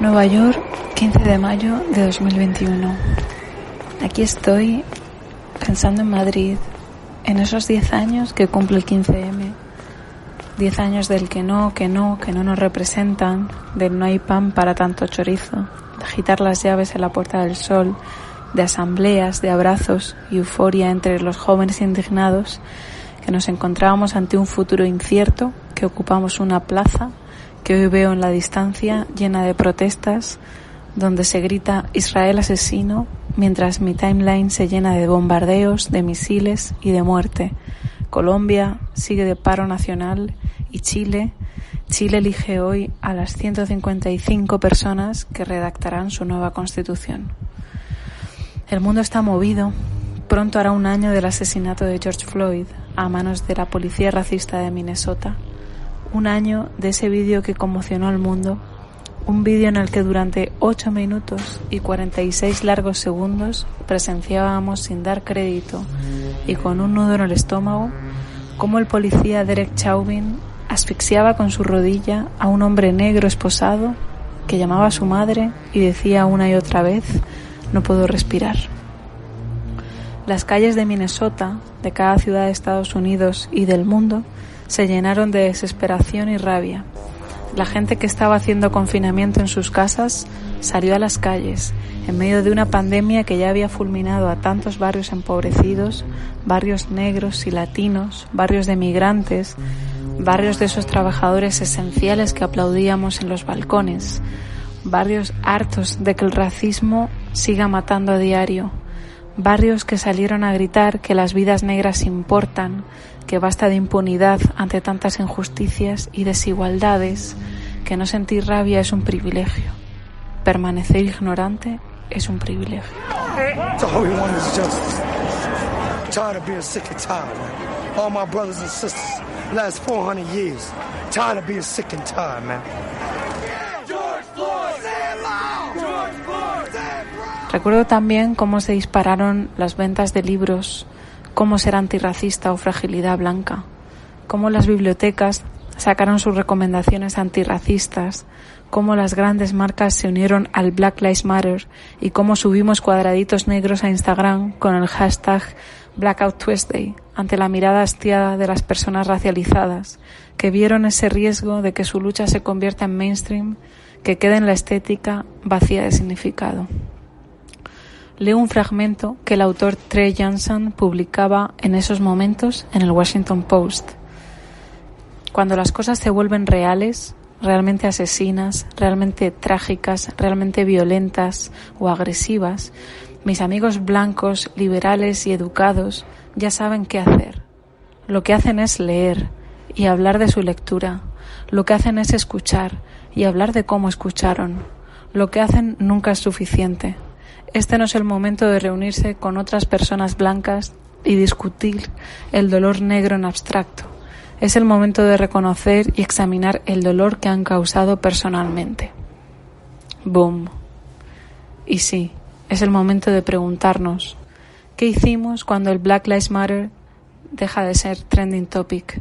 Nueva York, 15 de mayo de 2021. Aquí estoy pensando en Madrid, en esos 10 años que cumple el 15M. 10 años del que no nos representan, del no hay pan para tanto chorizo, de agitar las llaves en la Puerta del Sol, de asambleas, de abrazos y euforia entre los jóvenes indignados, que nos encontrábamos ante un futuro incierto, que ocupamos una plaza que hoy veo en la distancia llena de protestas, donde se grita Israel asesino, mientras mi timeline se llena de bombardeos, de misiles y de muerte. Colombia sigue de paro nacional y Chile elige hoy a las 155 personas que redactarán su nueva constitución. El mundo está movido. Pronto hará un año del asesinato de George Floyd a manos de la policía racista de Minnesota. Un año de ese vídeo que conmocionó al mundo, un vídeo en el que durante 8 minutos y 46 largos segundos presenciábamos sin dar crédito y con un nudo en el estómago cómo el policía Derek Chauvin asfixiaba con su rodilla a un hombre negro esposado que llamaba a su madre y decía una y otra vez: no puedo respirar. Las calles de Minnesota, de cada ciudad de Estados Unidos y del mundo, se llenaron de desesperación y rabia. La gente que estaba haciendo confinamiento en sus casas salió a las calles en medio de una pandemia que ya había fulminado a tantos barrios empobrecidos, barrios negros y latinos, barrios de migrantes, barrios de esos trabajadores esenciales que aplaudíamos en los balcones, barrios hartos de que el racismo siga matando a diario, barrios que salieron a gritar que las vidas negras importan, que basta de impunidad ante tantas injusticias y desigualdades, que no sentir rabia es un privilegio. Permanecer ignorante es un privilegio. All we want is justice. Tired of being sick and tired, man. All my brothers and sisters, last 400 years. Tired of being sick and tired, man. Recuerdo también cómo se dispararon las ventas de libros, cómo ser antirracista o fragilidad blanca, cómo las bibliotecas sacaron sus recomendaciones antirracistas, cómo las grandes marcas se unieron al Black Lives Matter y cómo subimos cuadraditos negros a Instagram con el hashtag Blackout Tuesday ante la mirada hastiada de las personas racializadas que vieron ese riesgo de que su lucha se convierta en mainstream, que quede en la estética vacía de significado. Leo un fragmento que el autor Trey Johnson publicaba en esos momentos en el Washington Post. Cuando las cosas se vuelven reales, realmente asesinas, realmente trágicas, realmente violentas o agresivas, mis amigos blancos, liberales y educados ya saben qué hacer. Lo que hacen es leer y hablar de su lectura. Lo que hacen es escuchar y hablar de cómo escucharon. Lo que hacen nunca es suficiente. Este no es el momento de reunirse con otras personas blancas y discutir el dolor negro en abstracto. Es el momento de reconocer y examinar el dolor que han causado personalmente. Boom. Y sí, es el momento de preguntarnos, ¿qué hicimos cuando el Black Lives Matter deja de ser trending topic?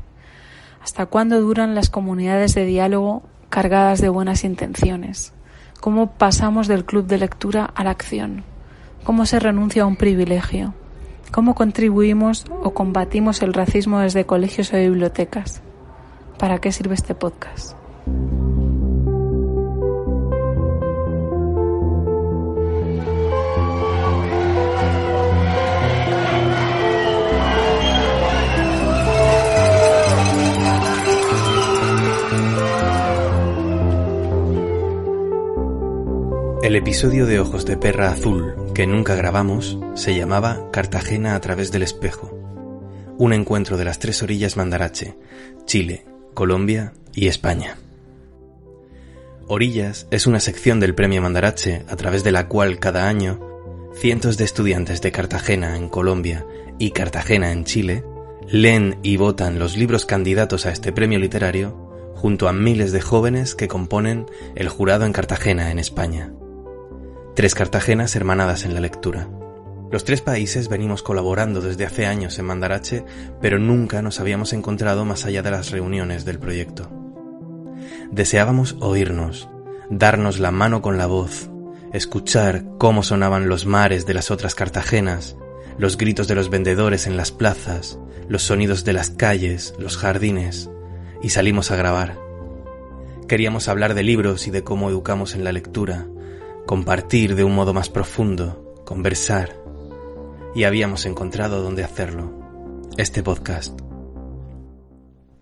¿Hasta cuándo duran las comunidades de diálogo cargadas de buenas intenciones? ¿Cómo pasamos del club de lectura a la acción? ¿Cómo se renuncia a un privilegio? ¿Cómo contribuimos o combatimos el racismo desde colegios o bibliotecas? ¿Para qué sirve este podcast? El episodio de Ojos de Perra Azul que nunca grabamos se llamaba Cartagena a través del espejo. Un encuentro de las tres orillas Mandarache, Chile, Colombia y España. Orillas es una sección del Premio Mandarache a través de la cual cada año cientos de estudiantes de Cartagena en Colombia y Cartagena en Chile leen y votan los libros candidatos a este premio literario junto a miles de jóvenes que componen el jurado en Cartagena, en España. 3 Cartagenas hermanadas en la lectura. Los 3 países venimos colaborando desde hace años en Mandarache, pero nunca nos habíamos encontrado más allá de las reuniones del proyecto. Deseábamos oírnos, darnos la mano con la voz, escuchar cómo sonaban los mares de las otras Cartagenas, los gritos de los vendedores en las plazas, los sonidos de las calles, los jardines, y salimos a grabar. Queríamos hablar de libros y de cómo educamos en la lectura, compartir de un modo más profundo, conversar, y habíamos encontrado dónde hacerlo, este podcast.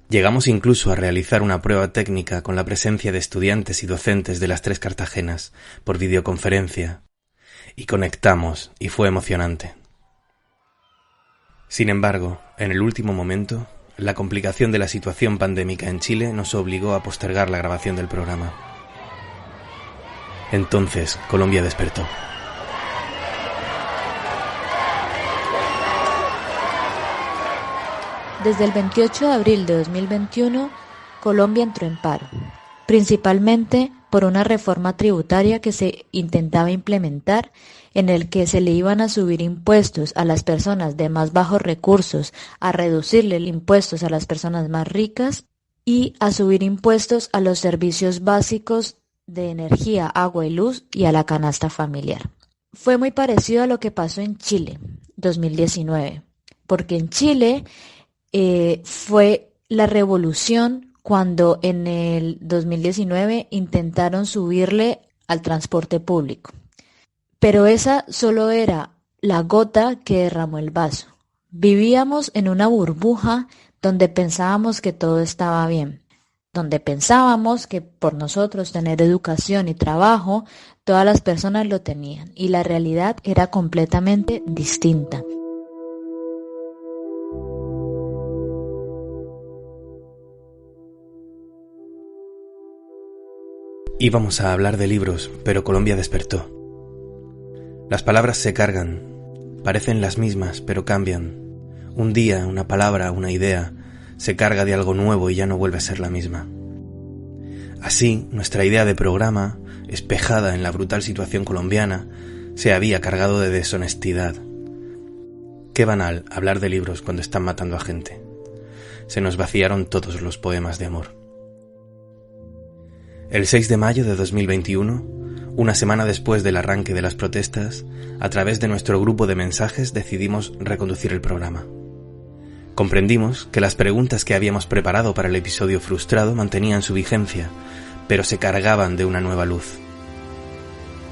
Llegamos incluso a realizar una prueba técnica con la presencia de estudiantes y docentes de las 3 Cartagenas por videoconferencia, y conectamos y fue emocionante. Sin embargo, en el último momento, la complicación de la situación pandémica en Chile nos obligó a postergar la grabación del programa. Entonces, Colombia despertó. Desde el 28 de abril de 2021, Colombia entró en paro, principalmente por una reforma tributaria que se intentaba implementar, en el que se le iban a subir impuestos a las personas de más bajos recursos, a reducirle impuestos a las personas más ricas y a subir impuestos a los servicios básicos de energía, agua y luz y a la canasta familiar. Fue muy parecido a lo que pasó en Chile 2019, porque en Chile fue la revolución cuando en el 2019 intentaron subirle al transporte público. Pero esa solo era la gota que derramó el vaso. Vivíamos en una burbuja donde pensábamos que todo estaba bien, donde pensábamos que por nosotros tener educación y trabajo, todas las personas lo tenían, y la realidad era completamente distinta. Íbamos a hablar de libros, pero Colombia despertó. Las palabras se cargan, parecen las mismas, pero cambian. Un día, una palabra, una idea, se carga de algo nuevo y ya no vuelve a ser la misma. Así, nuestra idea de programa, espejada en la brutal situación colombiana, se había cargado de deshonestidad. Qué banal hablar de libros cuando están matando a gente. Se nos vaciaron todos los poemas de amor. El 6 de mayo de 2021, una semana después del arranque de las protestas, a través de nuestro grupo de mensajes decidimos reconducir el programa. Comprendimos que las preguntas que habíamos preparado para el episodio frustrado mantenían su vigencia, pero se cargaban de una nueva luz.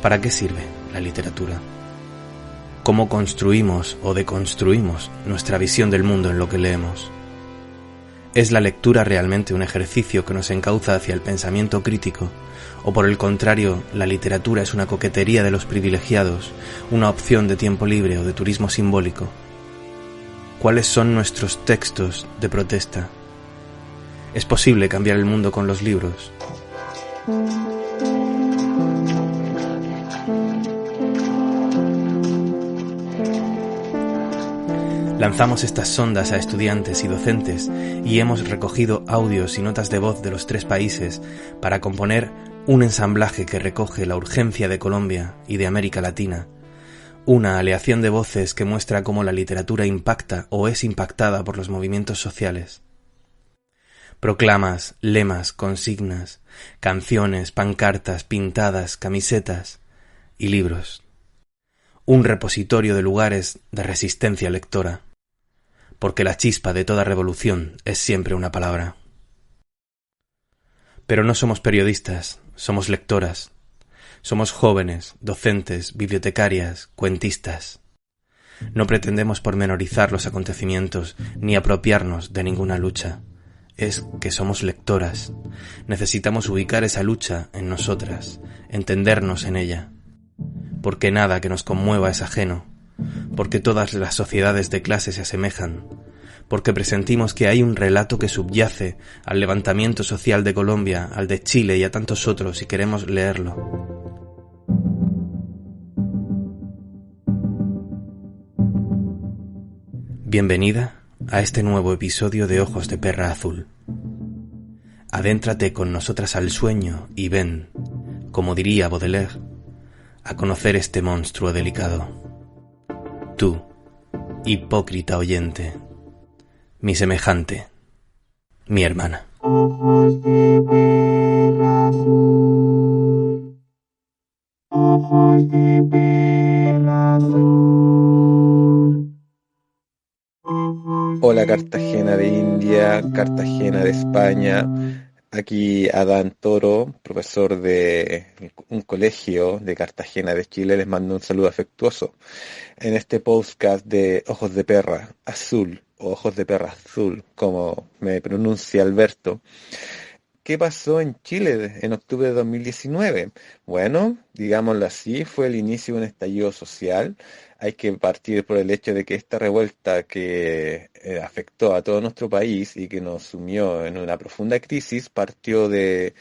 ¿Para qué sirve la literatura? ¿Cómo construimos o deconstruimos nuestra visión del mundo en lo que leemos? ¿Es la lectura realmente un ejercicio que nos encauza hacia el pensamiento crítico? ¿O por el contrario, la literatura es una coquetería de los privilegiados, una opción de tiempo libre o de turismo simbólico? ¿Cuáles son nuestros textos de protesta? ¿Es posible cambiar el mundo con los libros? Lanzamos estas sondas a estudiantes y docentes y hemos recogido audios y notas de voz de los 3 países para componer un ensamblaje que recoge la urgencia de Colombia y de América Latina, una aleación de voces que muestra cómo la literatura impacta o es impactada por los movimientos sociales. Proclamas, lemas, consignas, canciones, pancartas, pintadas, camisetas y libros. Un repositorio de lugares de resistencia lectora, porque la chispa de toda revolución es siempre una palabra. Pero no somos periodistas, somos lectoras. Somos jóvenes, docentes, bibliotecarias, cuentistas. No pretendemos pormenorizar los acontecimientos ni apropiarnos de ninguna lucha. Es que somos lectoras. Necesitamos ubicar esa lucha en nosotras, entendernos en ella. Porque nada que nos conmueva es ajeno, porque todas las sociedades de clase se asemejan, porque presentimos que hay un relato que subyace al levantamiento social de Colombia, al de Chile y a tantos otros y queremos leerlo. Bienvenida a este nuevo episodio de Ojos de Perra Azul. Adéntrate con nosotras al sueño y ven, como diría Baudelaire, a conocer este monstruo delicado. Tú, hipócrita oyente, mi semejante, mi hermana. Ojos de perra azul, ojos de perra azul. Hola Cartagena de India, Cartagena de España, aquí Adán Toro, profesor de un colegio de Cartagena de Chile, les mando un saludo afectuoso en este podcast de Ojos de Perra Azul, o Ojos de Perra Azul, como me pronuncia Alberto. ¿Qué pasó en Chile en octubre de 2019? Bueno, digámoslo así, fue el inicio de un estallido social. Hay que partir por el hecho de que esta revuelta que afectó a todo nuestro país y que nos sumió en una profunda crisis partió del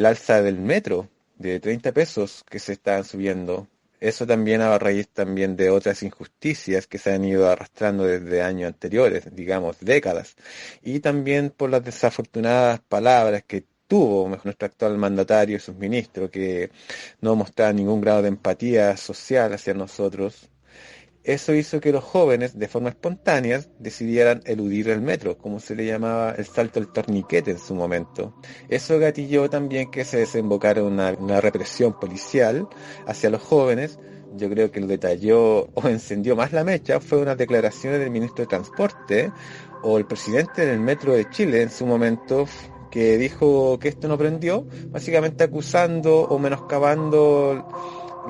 alza del metro de 30 pesos que se estaban subiendo. Eso también a raíz también de otras injusticias que se han ido arrastrando desde años anteriores, digamos décadas, y también por las desafortunadas palabras que tuvo nuestro actual mandatario y sus ministros, que no mostraban ningún grado de empatía social hacia nosotros. Eso hizo que los jóvenes, de forma espontánea, decidieran eludir el metro, como se le llamaba el salto del torniquete en su momento. Eso gatilló también que se desembocara una represión policial hacia los jóvenes. Yo creo que lo detalló o encendió más la mecha fue unas declaraciones del ministro de Transporte o el presidente del Metro de Chile en su momento, que dijo que esto no prendió, básicamente acusando o menoscabando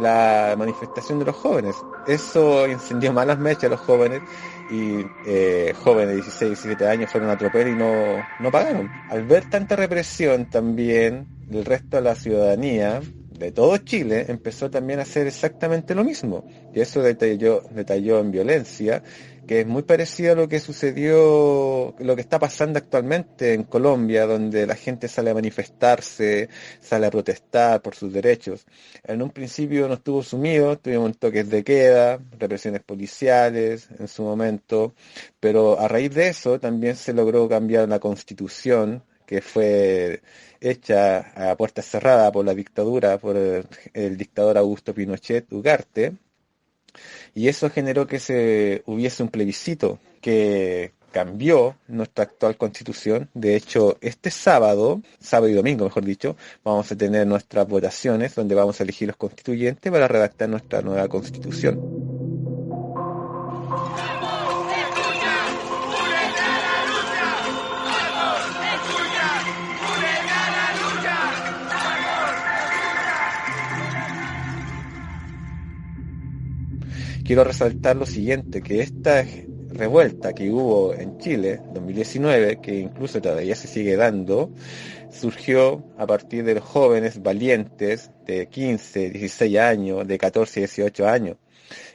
la manifestación de los jóvenes. Eso encendió más las mechas a los jóvenes y jóvenes de 16, 17 años fueron a tropel y no pagaron. Al ver tanta represión también, el resto de la ciudadanía de todo Chile empezó también a hacer exactamente lo mismo. Y eso detalló en violencia, que es muy parecido a lo que sucedió, lo que está pasando actualmente en Colombia, donde la gente sale a manifestarse, sale a protestar por sus derechos. En un principio no estuvo sumido, tuvimos toques de queda, represiones policiales en su momento, pero a raíz de eso también se logró cambiar la Constitución, que fue hecha a puertas cerradas por la dictadura, por el dictador Augusto Pinochet Ugarte, y eso generó que hubiese un plebiscito que cambió nuestra actual constitución. De hecho, este sábado y domingo mejor dicho, vamos a tener nuestras votaciones donde vamos a elegir los constituyentes para redactar nuestra nueva constitución. Quiero resaltar lo siguiente, que esta revuelta que hubo en Chile en 2019, que incluso todavía se sigue dando, surgió a partir de los jóvenes valientes de 15, 16 años, de 14, 18 años.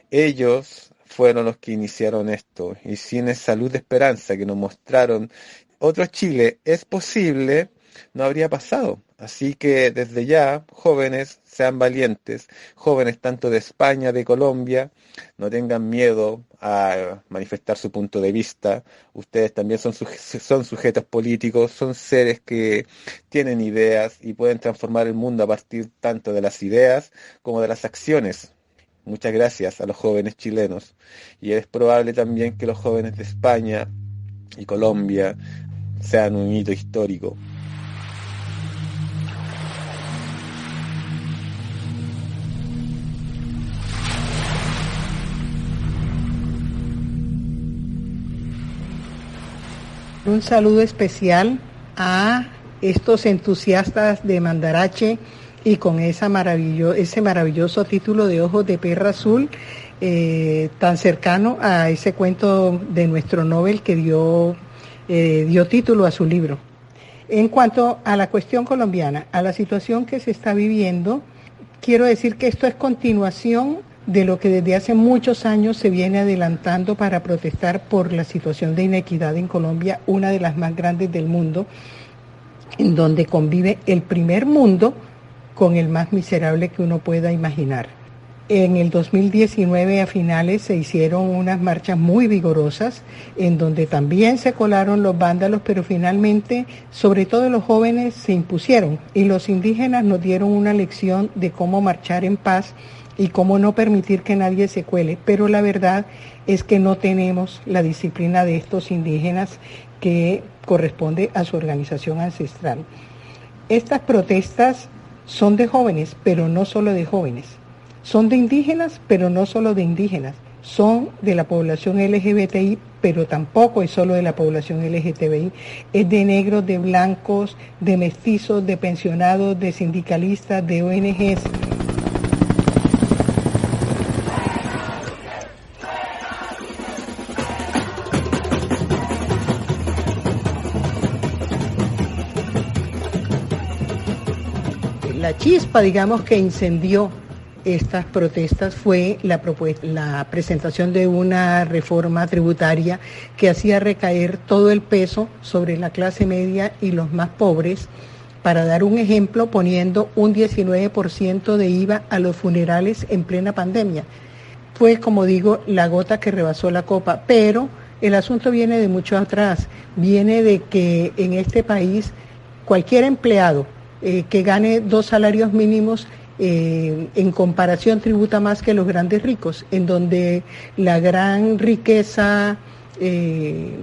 Ellos fueron los que iniciaron esto, y sin esa luz de esperanza que nos mostraron otro Chile es posible, no habría pasado. Así que desde ya, jóvenes, sean valientes, jóvenes tanto de España, de Colombia, no tengan miedo a manifestar su punto de vista. Ustedes también son sujetos políticos, son seres que tienen ideas y pueden transformar el mundo a partir tanto de las ideas como de las acciones. Muchas gracias a los jóvenes chilenos. Y es probable también que los jóvenes de España y Colombia sean un hito histórico. Un saludo especial a estos entusiastas de Mandarache y con ese maravilloso título de Ojos de Perra Azul, tan cercano a ese cuento de nuestro Nobel que dio título a su libro. En cuanto a la cuestión colombiana, a la situación que se está viviendo, quiero decir que esto es continuación de lo que desde hace muchos años se viene adelantando para protestar por la situación de inequidad en Colombia, una de las más grandes del mundo, en donde convive el primer mundo con el más miserable que uno pueda imaginar. En el 2019 a finales se hicieron unas marchas muy vigorosas en donde también se colaron los vándalos, pero finalmente, sobre todo los jóvenes, se impusieron y los indígenas nos dieron una lección de cómo marchar en paz y cómo no permitir que nadie se cuele. Pero la verdad es que no tenemos la disciplina de estos indígenas que corresponde a su organización ancestral. Estas protestas son de jóvenes, pero no solo de jóvenes. Son de indígenas, pero no solo de indígenas. Son de la población LGBTI, pero tampoco es solo de la población LGTBI. Es de negros, de blancos, de mestizos, de pensionados, de sindicalistas, de ONGs. La chispa, digamos, que incendió estas protestas fue la presentación de una reforma tributaria que hacía recaer todo el peso sobre la clase media y los más pobres, para dar un ejemplo, poniendo un 19% de IVA a los funerales en plena pandemia. Fue, como digo, la gota que rebasó la copa, pero el asunto viene de mucho atrás, viene de que en este país cualquier empleado que gane 2 salarios mínimos en comparación tributa más que los grandes ricos, en donde la gran riqueza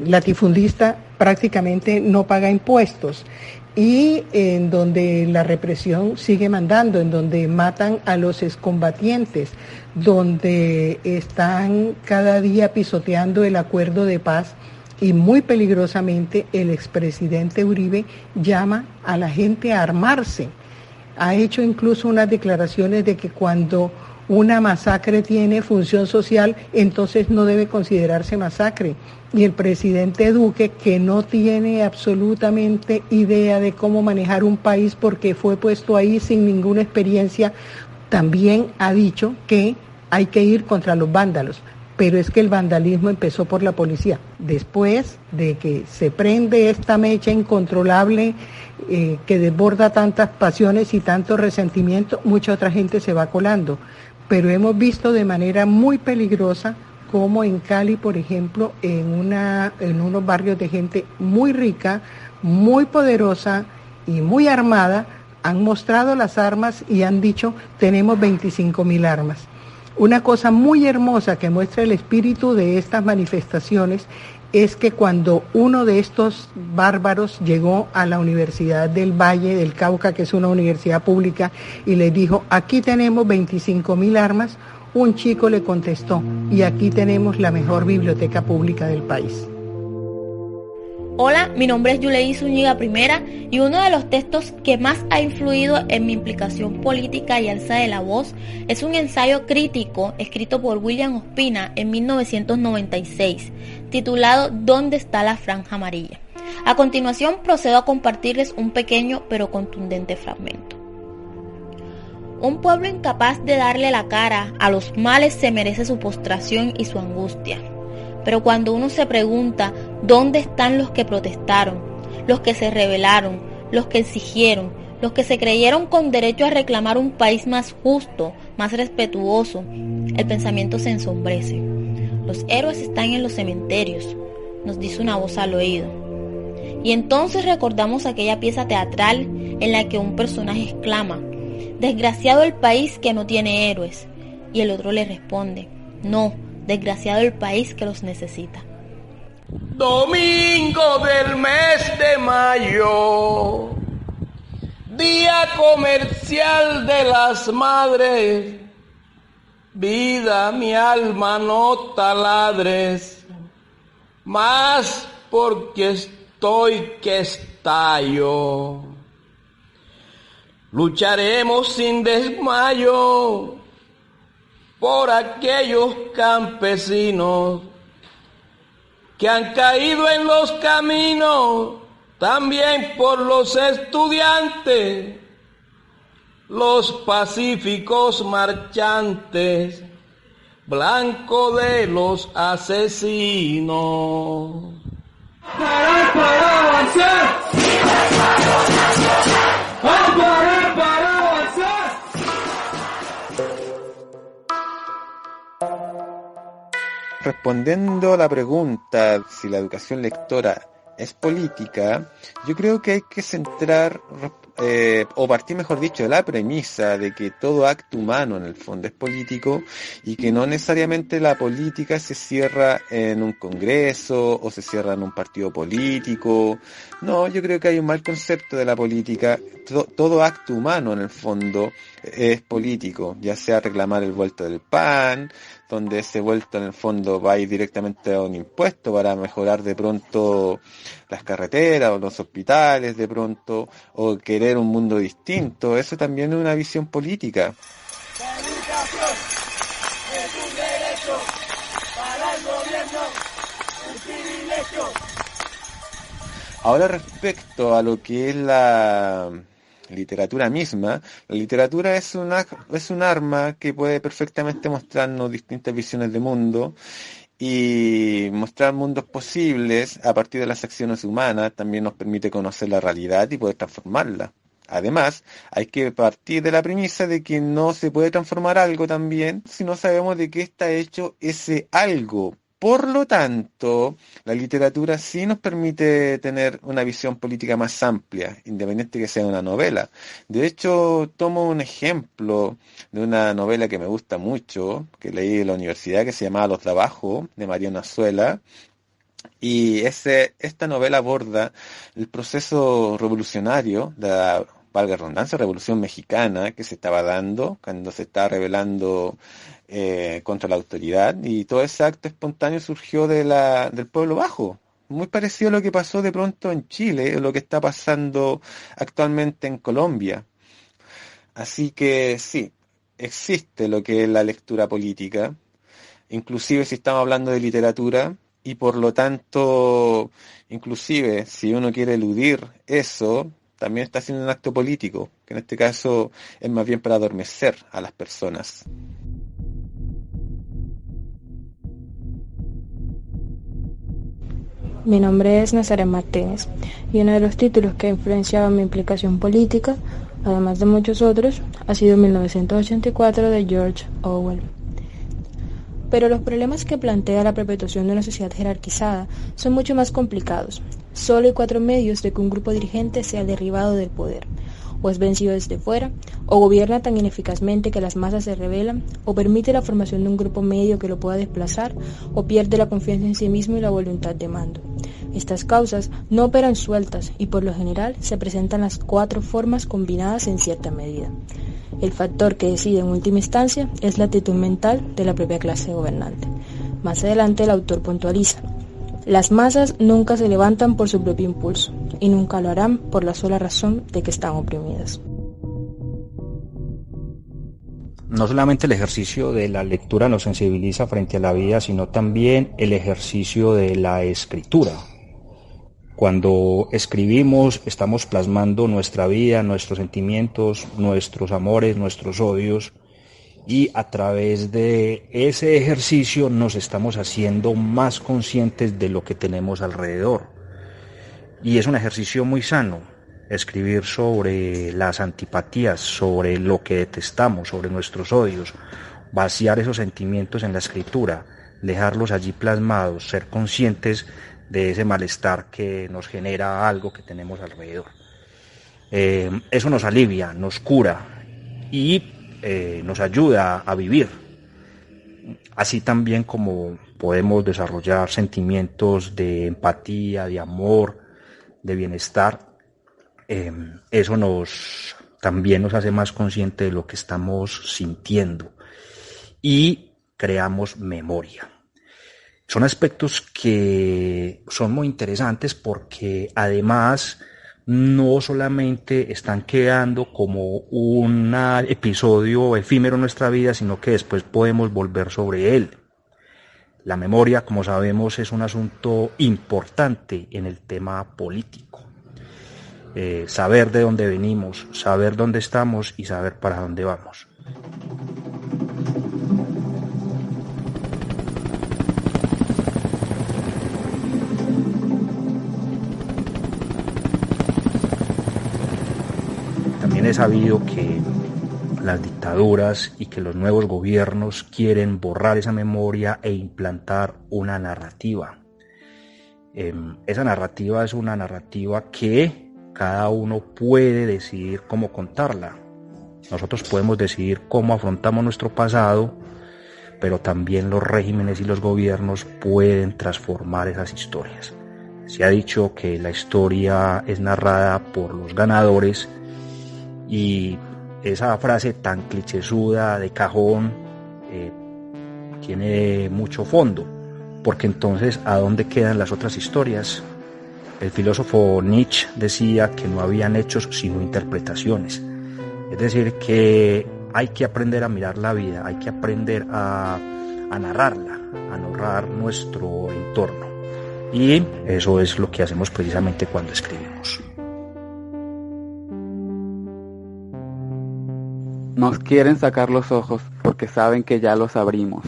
latifundista prácticamente no paga impuestos y en donde la represión sigue mandando, en donde matan a los excombatientes, donde están cada día pisoteando el acuerdo de paz. Y muy peligrosamente el expresidente Uribe llama a la gente a armarse. Ha hecho incluso unas declaraciones de que cuando una masacre tiene función social, entonces no debe considerarse masacre. Y el presidente Duque, que no tiene absolutamente idea de cómo manejar un país porque fue puesto ahí sin ninguna experiencia, también ha dicho que hay que ir contra los vándalos. Pero es que el vandalismo empezó por la policía. Después de que se prende esta mecha incontrolable que desborda tantas pasiones y tanto resentimiento, mucha otra gente se va colando. Pero hemos visto de manera muy peligrosa como en Cali, por ejemplo, en unos barrios de gente muy rica, muy poderosa y muy armada, han mostrado las armas y han dicho, tenemos 25.000 armas. Una cosa muy hermosa que muestra el espíritu de estas manifestaciones es que cuando uno de estos bárbaros llegó a la Universidad del Valle del Cauca, que es una universidad pública, y les dijo, aquí tenemos 25.000 armas, un chico le contestó, y aquí tenemos la mejor biblioteca pública del país. Hola, mi nombre es Yulei Zúñiga Primera y uno de los textos que más ha influido en mi implicación política y alza de la voz es un ensayo crítico escrito por William Ospina en 1996, titulado ¿Dónde está la franja amarilla? A continuación procedo a compartirles un pequeño pero contundente fragmento. Un pueblo incapaz de darle la cara a los males se merece su postración y su angustia. Pero cuando uno se pregunta ¿dónde están los que protestaron, los que se rebelaron, los que exigieron, los que se creyeron con derecho a reclamar un país más justo, más respetuoso? El pensamiento se ensombrece. Los héroes están en los cementerios, nos dice una voz al oído. Y entonces recordamos aquella pieza teatral en la que un personaje exclama, desgraciado el país que no tiene héroes, y el otro le responde, no, desgraciado el país que los necesita. Domingo del mes de mayo, día comercial de las madres, vida mi alma no taladres, más porque estoy que estallo. Lucharemos sin desmayo por aquellos campesinos que han caído en los caminos, también por los estudiantes, los pacíficos marchantes, blanco de los asesinos. ¡Para avanzar! ¡Para avanzar! respondiendo a la pregunta si la educación lectora es política, yo creo que hay que centrar o partir, mejor dicho, de la premisa de que todo acto humano en el fondo es político y que no necesariamente la política se cierra en un congreso o se cierra en un partido político. No, yo creo que hay un mal concepto de la política. Todo acto humano en el fondo es político, ya sea reclamar el vuelto del pan, donde ese vuelto en el fondo va a ir directamente a un impuesto para mejorar de pronto las carreteras o los hospitales de pronto, o querer un mundo distinto. Eso también es una visión política. La educación es un derecho para el gobierno, un privilegio. Ahora, respecto a lo que es la literatura misma, la literatura es un arma que puede perfectamente mostrarnos distintas visiones de mundo y mostrar mundos posibles a partir de las acciones humanas. También nos permite conocer la realidad y poder transformarla. Además, hay que partir de la premisa de que no se puede transformar algo también si no sabemos de qué está hecho ese algo. Por lo tanto, la literatura sí nos permite tener una visión política más amplia, independiente que sea una novela. De hecho, tomo un ejemplo de una novela que me gusta mucho, que leí en la universidad, que se llamaba Los de Abajo, de Mariano Azuela. Y esta novela aborda el proceso revolucionario de la, valga la redundancia, Revolución Mexicana que se estaba dando cuando se estaba rebelando contra la autoridad, y todo ese acto espontáneo surgió del pueblo bajo, muy parecido a lo que pasó de pronto en Chile, o lo que está pasando actualmente en Colombia. Así que sí, existe lo que es la lectura política, inclusive si estamos hablando de literatura, y por lo tanto, inclusive si uno quiere eludir eso, también está haciendo un acto político, que en este caso es más bien para adormecer a las personas. Mi nombre es Nazaret Martínez y uno de los títulos que ha influenciado mi implicación política, además de muchos otros, ha sido 1984 de George Orwell. Pero los problemas que plantea la perpetuación de una sociedad jerarquizada son mucho más complicados. Solo hay 4 medios de que un grupo dirigente sea derribado del poder: o es vencido desde fuera, o gobierna tan ineficazmente que las masas se rebelan, o permite la formación de un grupo medio que lo pueda desplazar, o pierde la confianza en sí mismo y la voluntad de mando. Estas causas no operan sueltas y por lo general se presentan las 4 formas combinadas en cierta medida. El factor que decide en última instancia es la actitud mental de la propia clase gobernante. Más adelante el autor puntualiza: las masas nunca se levantan por su propio impulso y nunca lo harán por la sola razón de que están oprimidas. No solamente el ejercicio de la lectura nos sensibiliza frente a la vida, sino también el ejercicio de la escritura. Cuando escribimos, estamos plasmando nuestra vida, nuestros sentimientos, nuestros amores, nuestros odios, y a través de ese ejercicio nos estamos haciendo más conscientes de lo que tenemos alrededor. Y es un ejercicio muy sano, escribir sobre las antipatías, sobre lo que detestamos, sobre nuestros odios, vaciar esos sentimientos en la escritura, dejarlos allí plasmados, ser conscientes de ese malestar que nos genera algo que tenemos alrededor. Eso nos alivia, nos cura y nos ayuda a vivir. Así también como podemos desarrollar sentimientos de empatía, de amor, de bienestar, eso también nos hace más conscientes de lo que estamos sintiendo y creamos memoria. Son aspectos que son muy interesantes porque además no solamente están quedando como un episodio efímero en nuestra vida, sino que después podemos volver sobre él. La memoria, como sabemos, es un asunto importante en el tema político. Saber de dónde venimos, saber dónde estamos y saber para dónde vamos. También he sabido que las dictaduras y que los nuevos gobiernos quieren borrar esa memoria e implantar una narrativa. Esa narrativa es una narrativa que cada uno puede decidir cómo contarla. Nosotros podemos decidir cómo afrontamos nuestro pasado, pero también los regímenes y los gobiernos pueden transformar esas historias. Se ha dicho que la historia es narrada por los ganadores, y esa frase tan clichésuda de cajón tiene mucho fondo, porque entonces ¿a dónde quedan las otras historias? El filósofo Nietzsche decía que no habían hechos sino interpretaciones, es decir, que hay que aprender a mirar la vida, hay que aprender a narrarla, a narrar nuestro entorno, y eso es lo que hacemos precisamente cuando escribimos. Nos quieren sacar los ojos porque saben que ya los abrimos.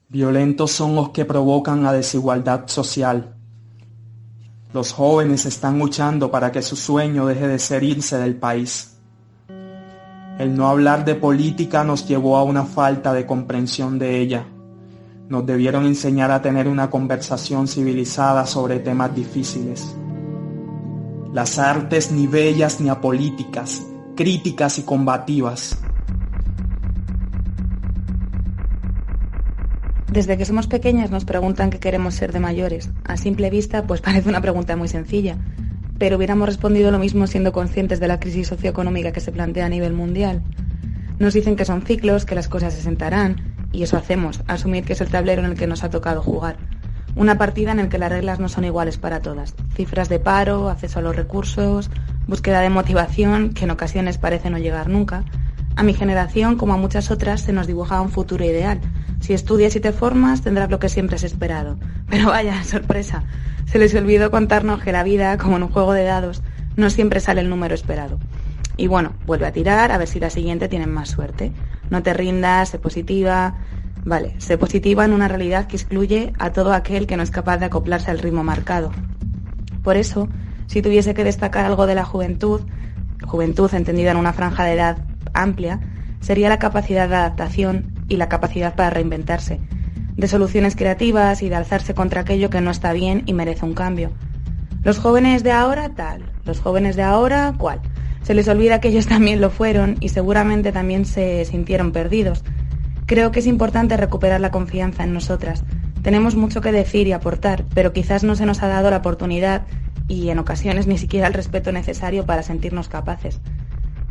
Violentos son los que provocan la desigualdad social. Los jóvenes están luchando para que su sueño deje de ser irse del país. El no hablar de política nos llevó a una falta de comprensión de ella. Nos debieron enseñar a tener una conversación civilizada sobre temas difíciles. Las artes ni bellas ni apolíticas, críticas y combativas. Desde que somos pequeñas nos preguntan qué queremos ser de mayores. A simple vista, pues parece una pregunta muy sencilla, pero hubiéramos respondido lo mismo siendo conscientes de la crisis socioeconómica que se plantea a nivel mundial. Nos dicen que son ciclos, que las cosas se sentarán, y eso hacemos, asumir que es el tablero en el que nos ha tocado jugar. Una partida en la que las reglas no son iguales para todas. Cifras de paro, acceso a los recursos, búsqueda de motivación, que en ocasiones parece no llegar nunca. A mi generación, como a muchas otras, se nos dibujaba un futuro ideal. Si estudias y te formas, tendrás lo que siempre has esperado. Pero vaya, sorpresa, se les olvidó contarnos que la vida, como en un juego de dados, no siempre sale el número esperado. Y bueno, vuelve a tirar, a ver si la siguiente tienen más suerte. No te rindas, sé positiva. Vale, sé positiva en una realidad que excluye a todo aquel que no es capaz de acoplarse al ritmo marcado. Por eso, si tuviese que destacar algo de la juventud entendida en una franja de edad amplia, sería la capacidad de adaptación y la capacidad para reinventarse, de soluciones creativas y de alzarse contra aquello que no está bien y merece un cambio. Los jóvenes de ahora, tal. Los jóvenes de ahora, cual. Se les olvida que ellos también lo fueron y seguramente también se sintieron perdidos. Creo que es importante recuperar la confianza en nosotras. Tenemos mucho que decir y aportar, pero quizás no se nos ha dado la oportunidad y en ocasiones ni siquiera el respeto necesario para sentirnos capaces.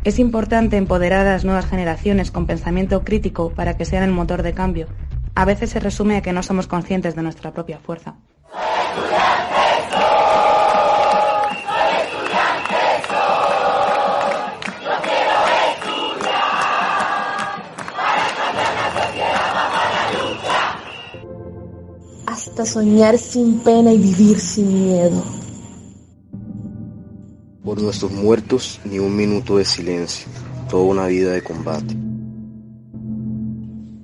Es importante empoderar a las nuevas generaciones con pensamiento crítico para que sean el motor de cambio. A veces se resume a que no somos conscientes de nuestra propia fuerza. Hasta soñar sin pena y vivir sin miedo. Por nuestros muertos, ni un minuto de silencio, toda una vida de combate.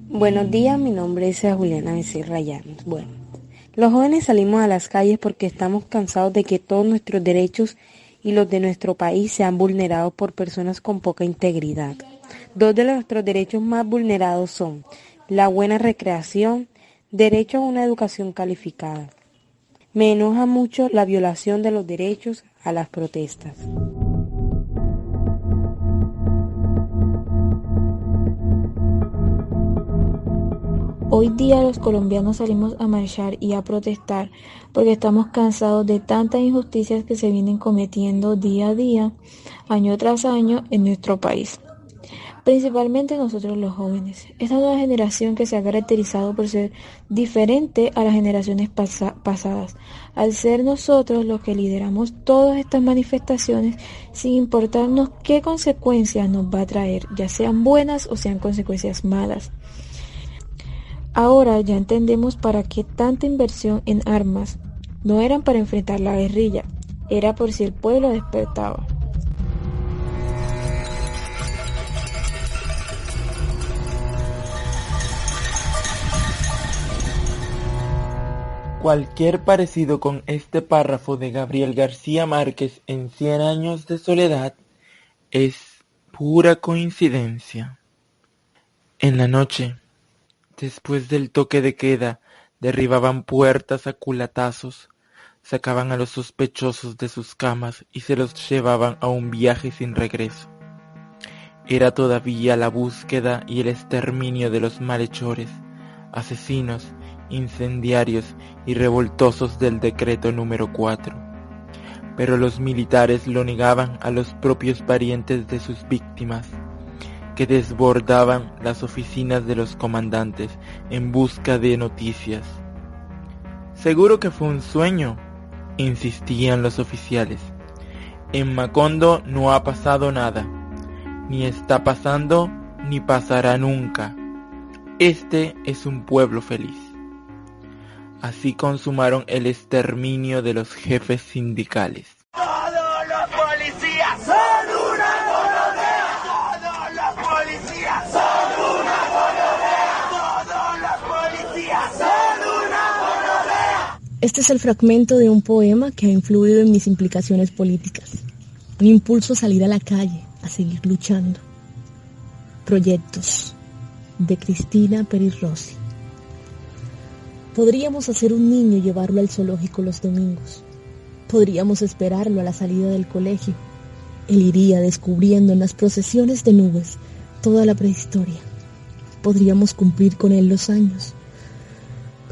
Buenos días, mi nombre es Juliana Becerra Llanos. Bueno, los jóvenes salimos a las calles porque estamos cansados de que todos nuestros derechos y los de nuestro país sean vulnerados por personas con poca integridad. Dos de nuestros derechos más vulnerados son la buena recreación, derecho a una educación calificada. Me enoja mucho la violación de los derechos a las protestas. Hoy día los colombianos salimos a marchar y a protestar porque estamos cansados de tantas injusticias que se vienen cometiendo día a día, año tras año en nuestro país. Principalmente nosotros los jóvenes, esta nueva generación que se ha caracterizado por ser diferente a las generaciones pasadas, al ser nosotros los que lideramos todas estas manifestaciones sin importarnos qué consecuencias nos va a traer, ya sean buenas o sean consecuencias malas. Ahora ya entendemos para qué tanta inversión en armas. No eran para enfrentar la guerrilla, era por si el pueblo despertaba. Cualquier parecido con este párrafo de Gabriel García Márquez en 100 años de soledad es pura coincidencia. En la noche, después del toque de queda, derribaban puertas a culatazos, sacaban a los sospechosos de sus camas y se los llevaban a un viaje sin regreso. Era todavía la búsqueda y el exterminio de los malhechores, asesinos, incendiarios y revoltosos del decreto número 4. Pero los militares lo negaban a los propios parientes de sus víctimas, que desbordaban las oficinas de los comandantes en busca de noticias. Seguro que fue un sueño, insistían los oficiales. En Macondo no ha pasado nada, ni está pasando, ni pasará nunca. Este es un pueblo feliz. Así consumaron el exterminio de los jefes sindicales. Todos los policías son una gonorrea. Todos los policías son una gonorrea. Todos los policías son una gonorrea. Este es el fragmento de un poema que ha influido en mis implicaciones políticas. Un impulso a salir a la calle, a seguir luchando. Proyectos, de Cristina Peris Rossi. Podríamos hacer un niño y llevarlo al zoológico los domingos. Podríamos esperarlo a la salida del colegio. Él iría descubriendo en las procesiones de nubes toda la prehistoria. Podríamos cumplir con él los años.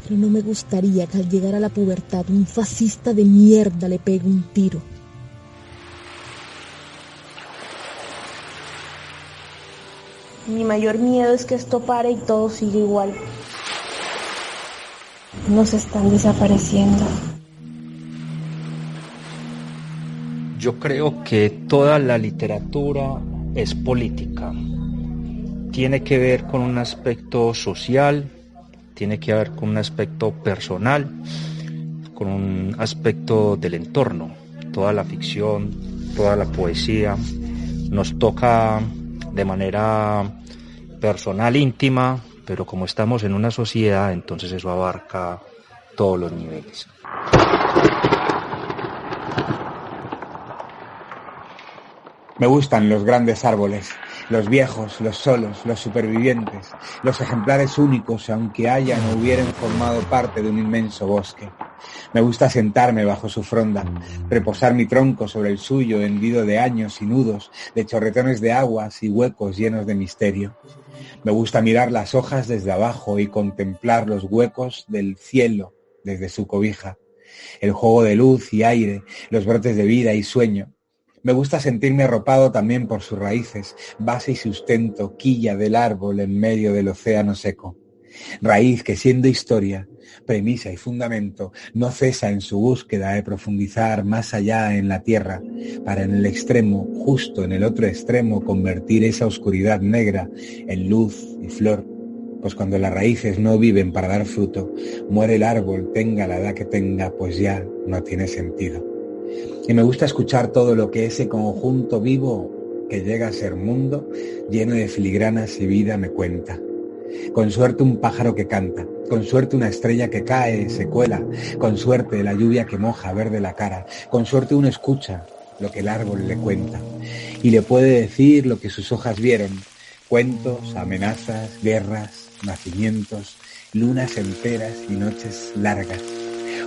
Pero no me gustaría que al llegar a la pubertad un fascista de mierda le pegue un tiro. Mi mayor miedo es que esto pare y todo siga igual. Nos están desapareciendo. Yo creo que toda la literatura es política. Tiene que ver con un aspecto social, tiene que ver con un aspecto personal, con un aspecto del entorno. Toda la ficción, toda la poesía nos toca de manera personal, íntima, pero como estamos en una sociedad, entonces eso abarca todos los niveles. Me gustan los grandes árboles, los viejos, los solos, los supervivientes, los ejemplares únicos, aunque hayan o hubieran formado parte de un inmenso bosque. Me gusta sentarme bajo su fronda, reposar mi tronco sobre el suyo, hendido de años y nudos, de chorretones de aguas y huecos llenos de misterio. Me gusta mirar las hojas desde abajo y contemplar los huecos del cielo desde su cobija, el juego de luz y aire, los brotes de vida y sueño. Me gusta sentirme arropado también por sus raíces, base y sustento, quilla del árbol en medio del océano seco. Raíz que, siendo historia, premisa y fundamento, no cesa en su búsqueda de profundizar más allá en la tierra, para en el extremo, justo en el otro extremo, convertir esa oscuridad negra en luz y flor. Pues cuando las raíces no viven para dar fruto, muere el árbol, tenga la edad que tenga, pues ya no tiene sentido. Y me gusta escuchar todo lo que ese conjunto vivo que llega a ser mundo, lleno de filigranas y vida, me cuenta. Con suerte un pájaro que canta, con suerte una estrella que cae, se cuela, con suerte la lluvia que moja verde la cara, con suerte uno escucha lo que el árbol le cuenta y le puede decir lo que sus hojas vieron, cuentos, amenazas, guerras, nacimientos, lunas enteras y noches largas,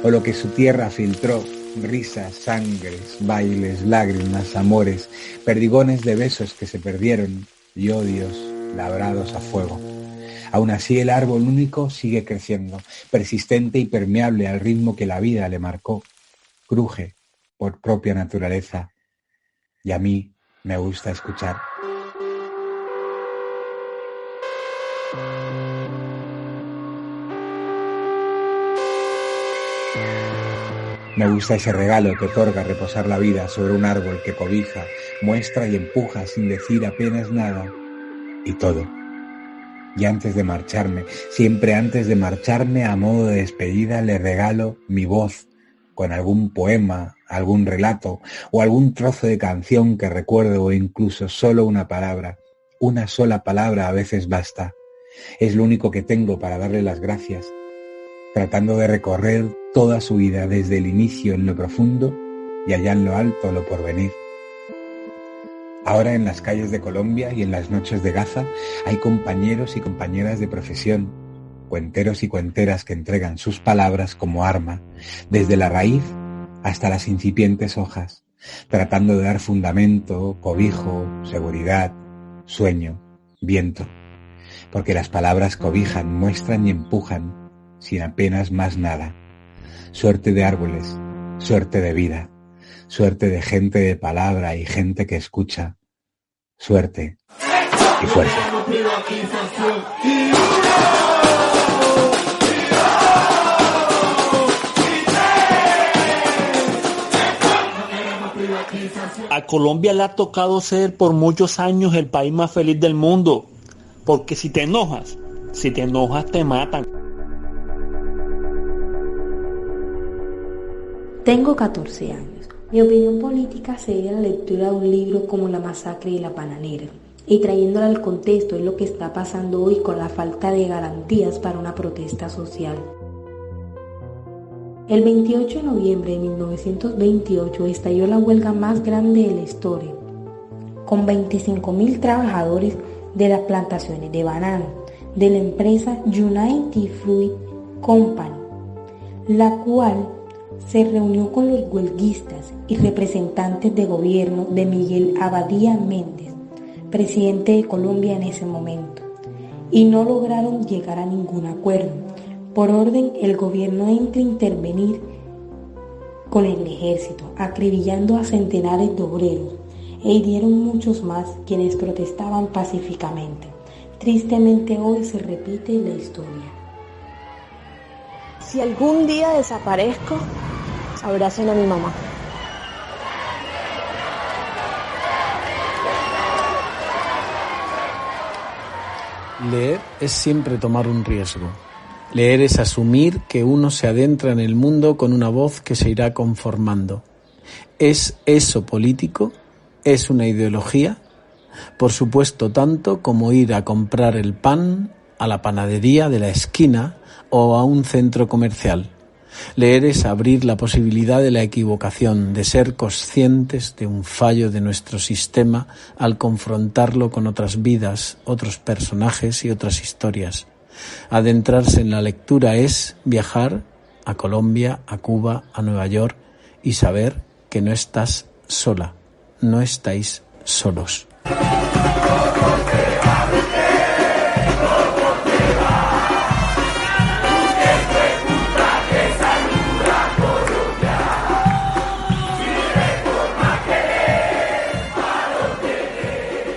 o lo que su tierra filtró, risas, sangres, bailes, lágrimas, amores, perdigones de besos que se perdieron y odios labrados a fuego. Aún así el árbol único sigue creciendo, persistente y permeable al ritmo que la vida le marcó. Cruje por propia naturaleza y a mí me gusta escuchar. Me gusta ese regalo que otorga reposar la vida sobre un árbol que cobija, muestra y empuja sin decir apenas nada y todo. Y antes de marcharme, siempre antes de marcharme, a modo de despedida, le regalo mi voz con algún poema, algún relato o algún trozo de canción que recuerdo o incluso solo una palabra. Una sola palabra a veces basta. Es lo único que tengo para darle las gracias, tratando de recorrer toda su vida desde el inicio en lo profundo y allá en lo alto lo porvenir. Ahora en las calles de Colombia y en las noches de Gaza hay compañeros y compañeras de profesión, cuenteros y cuenteras que entregan sus palabras como arma, desde la raíz hasta las incipientes hojas, tratando de dar fundamento, cobijo, seguridad, sueño, viento. Porque las palabras cobijan, muestran y empujan, sin apenas más nada. Suerte de árboles, suerte de vida, suerte de gente de palabra y gente que escucha. Suerte y fuerza. A Colombia le ha tocado ser por muchos años el país más feliz del mundo, porque si te enojas te matan. Tengo 14 años. Mi opinión política se debe a la lectura de un libro como La masacre de la bananera, y trayéndola al contexto es lo que está pasando hoy con la falta de garantías para una protesta social. El 28 de noviembre de 1928 estalló la huelga más grande de la historia, con 25.000 trabajadores de las plantaciones de banano de la empresa United Fruit Company, la cual se reunió con los huelguistas y representantes de gobierno de Miguel Abadía Méndez, presidente de Colombia en ese momento, y no lograron llegar a ningún acuerdo. Por orden, el gobierno entra a intervenir con el ejército, acribillando a centenares de obreros, e hirieron muchos más quienes protestaban pacíficamente. Tristemente hoy se repite la historia. Si algún día desaparezco, abracen a mi mamá. Leer es siempre tomar un riesgo. Leer es asumir que uno se adentra en el mundo con una voz que se irá conformando. ¿Es eso político? ¿Es una ideología? Por supuesto, tanto como ir a comprar el pan a la panadería de la esquina o a un centro comercial. Leer es abrir la posibilidad de la equivocación, de ser conscientes de un fallo de nuestro sistema al confrontarlo con otras vidas, otros personajes y otras historias. Adentrarse en la lectura es viajar a Colombia, a Cuba, a Nueva York y saber que no estás sola, no estáis solos.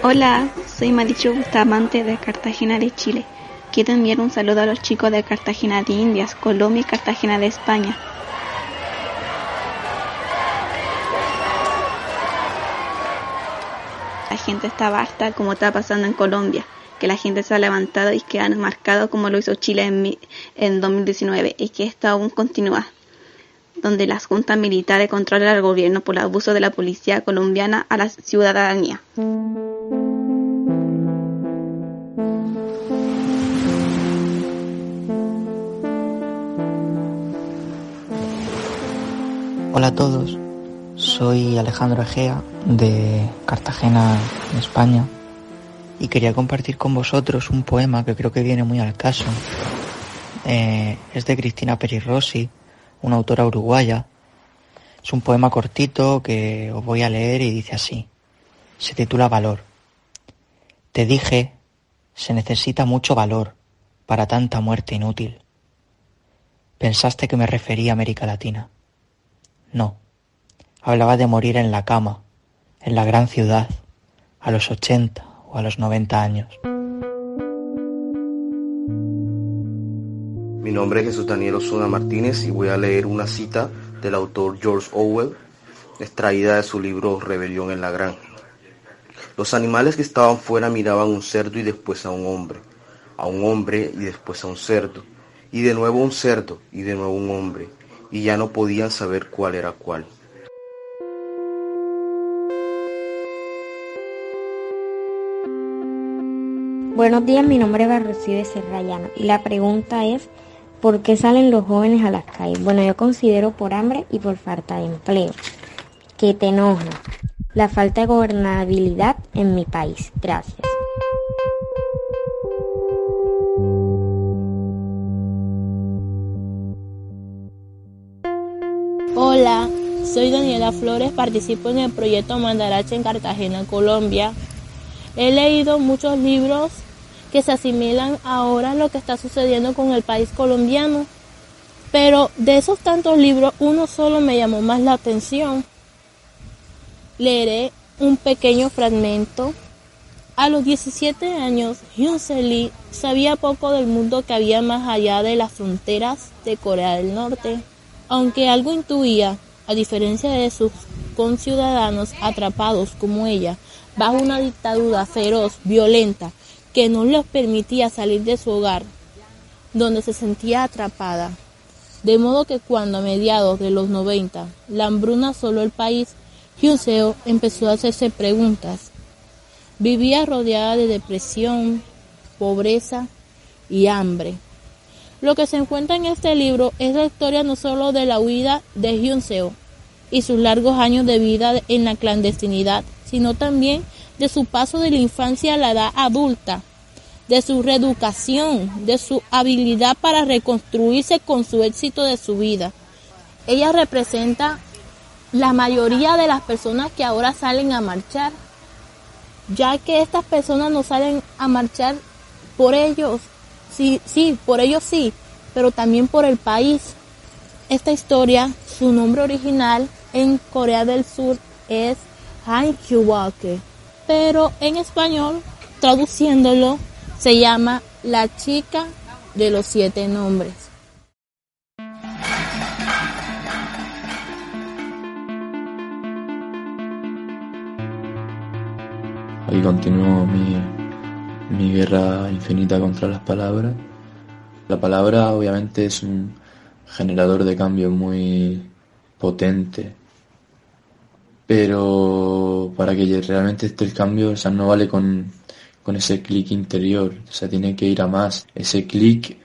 Hola, soy Marichu Bustamante de Cartagena de Chile. Quiero enviar un saludo a los chicos de Cartagena de Indias, Colombia y Cartagena de España. La gente estaba harta como está pasando en Colombia, que la gente se ha levantado y que han marcado como lo hizo Chile en 2019 y que esto aún continúa, donde las juntas militares controlan al gobierno por el abuso de la policía colombiana a la ciudadanía. Hola a todos, soy Alejandro Egea de Cartagena, en España, y quería compartir con vosotros un poema que creo que viene muy al caso. Es de Cristina Peri Rossi, una autora uruguaya. Es un poema cortito que os voy a leer y dice así. Se titula Valor. Te dije, se necesita mucho valor para tanta muerte inútil. Pensaste que me refería a América Latina. No, hablaba de morir en la cama, en la gran ciudad, a los 80 o a los 90 años. Mi nombre es Jesús Daniel Osuna Martínez y voy a leer una cita del autor George Orwell, extraída de su libro Rebelión en la Granja. Los animales que estaban fuera miraban a un cerdo y después a un hombre y después a un cerdo, y de nuevo un cerdo y de nuevo un hombre, y ya no podían saber cuál era cuál. Buenos días, mi nombre es Barrecibe Serrayano y la pregunta es ¿por qué salen los jóvenes a las calles? Bueno, yo considero por hambre y por falta de empleo. Que te enoja. la falta de gobernabilidad en mi país. Gracias. Hola, soy Daniela Flores, participo en el proyecto Mandarache en Cartagena, Colombia. He leído muchos libros que se asimilan ahora a lo que está sucediendo con el país colombiano, pero de esos tantos libros, uno solo me llamó más la atención. Leeré un pequeño fragmento. A los 17 años, Hyun Se Lee sabía poco del mundo que había más allá de las fronteras de Corea del Norte. Aunque algo intuía, a diferencia de sus conciudadanos atrapados como ella, bajo una dictadura feroz, violenta, que no les permitía salir de su hogar, donde se sentía atrapada. De modo que cuando a mediados de los 90 la hambruna asoló el país, Hyun Seo empezó a hacerse preguntas. Vivía rodeada de depresión, pobreza y hambre. Lo que se encuentra en este libro es la historia no solo de la huida de Hyun Seo y sus largos años de vida en la clandestinidad, sino también de su paso de la infancia a la edad adulta, de su reeducación, de su habilidad para reconstruirse con su éxito de su vida. Ella representa la mayoría de las personas que ahora salen a marchar, ya que estas personas no salen a marchar por ellos, sí, por ellos sí, pero también por el país. Esta historia, su nombre original en Corea del Sur es Han Kyu-wake, pero en español, traduciéndolo, se llama La chica de los 7 nombres. Hoy continúo mi guerra infinita contra las palabras. La palabra obviamente es un generador de cambio muy potente, pero para que realmente esté el cambio, o sea, no vale con ese clic interior, o sea, tiene que ir a más. Ese clic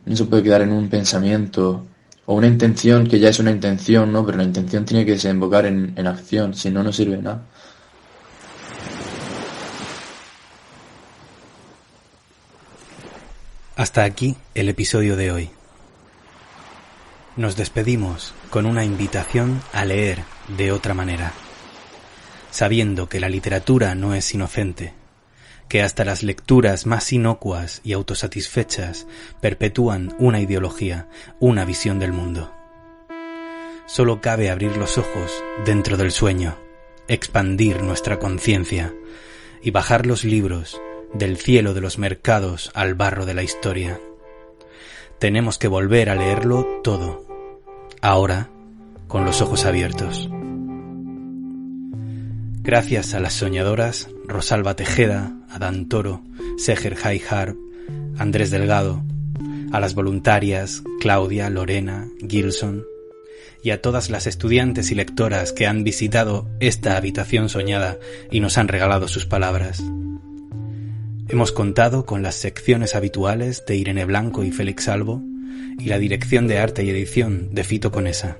no se puede quedar en un pensamiento o una intención que ya es una intención, ¿no? Pero la intención tiene que desembocar en acción, si no, no sirve de nada. Hasta aquí el episodio de hoy. Nos despedimos con una invitación a leer de otra manera, sabiendo que la literatura no es inocente, que hasta las lecturas más inocuas y autosatisfechas perpetúan una ideología, una visión del mundo. Solo cabe abrir los ojos dentro del sueño, expandir nuestra conciencia y bajar los libros del cielo de los mercados al barro de la historia. Tenemos que volver a leerlo todo, ahora con los ojos abiertos. Gracias a las soñadoras Rosalba Tejeda, Adán Toro, Seher Haihar, Andrés Delgado, a las voluntarias Claudia, Lorena, Gilson, y a todas las estudiantes y lectoras que han visitado esta habitación soñada y nos han regalado sus palabras. Hemos contado con las secciones habituales de Irene Blanco y Félix Salvo y la dirección de arte y edición de Fito Conesa.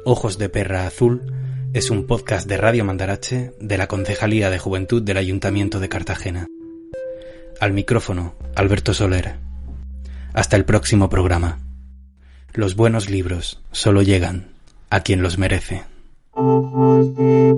Ojos de Perra Azul es un podcast de Radio Mandarache de la Concejalía de Juventud del Ayuntamiento de Cartagena. Al micrófono, Alberto Soler. Hasta el próximo programa. Los buenos libros solo llegan a quien los merece. Ojos de